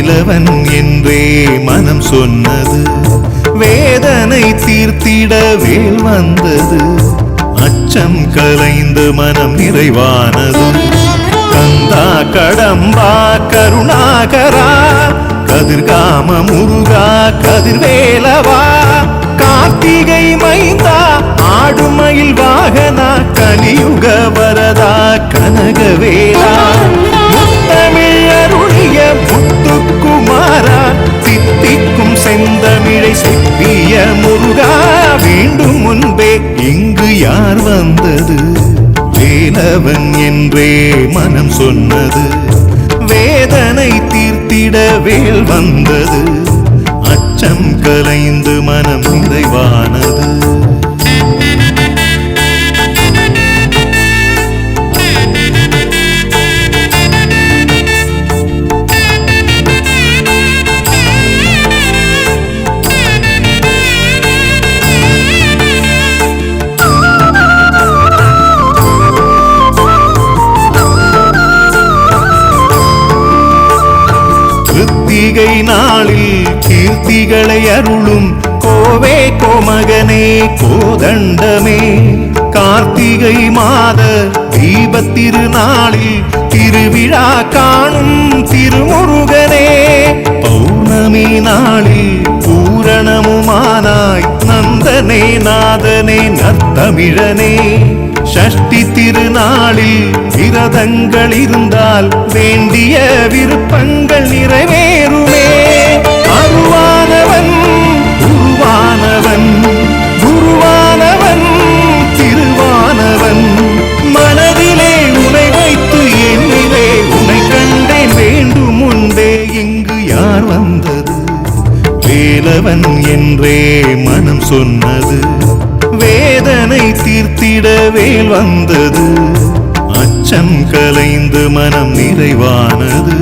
வேலவன் என்றே மனம் சொன்னது, வேதனை தீர்த்திட வேல் வந்தது. அச்சம் கலைந்து மனம் நிறைவானது. கந்தா கடம்பா கருணாகரா, கதிர்காம முருகா கதிர்வேலவா, கார்த்திகை மைந்தா ஆடுமயில் வாகனா, கலியுக வரதா கனகவேலா, முத்தமிழ் அருளிய முத்துக்குமாரா, தித்திக்கும் செந்தமிழை செப்பிய முருகா, வேண்டும் முன்பே இங்கு யார் வந்தது? வேலவன் என்றே மனம் சொன்னது, வேதனை தீர்த்திட வேல் வந்தது. அச்சம் கலைந்து மனம் நிறைவானது. கிருத்திகை நாளில் கீர்த்திகளை அருளும் கோவே கோமகனே கோதண்டமே, கார்த்திகை மாத தீபத்திருநாளில் திருவிழா காணும் திருமுருகனே, பௌர்ணமி நாளில் பூரணமுமானாய் நந்தனே நாதனே நற்தமிழனே, ஷஷ்டி திருநாளில் விரதங்கள் இருந்தால் வேண்டிய விருப்பங்கள் நிறைவேறுமே. அருவானவன் உருவானவன், குருவானவன் திருவானவன், மனதிலே உனை வைத்து என்னிலே உனை கண்டேன், வேண்டும் முன்பே இங்கு யார் வந்தது? வேலவன் என்றே மனம் சொன்னது, வேதனை தீர்த்திட வேல் வந்தது. அச்சம் கலைந்து மனம் நிறைவானது.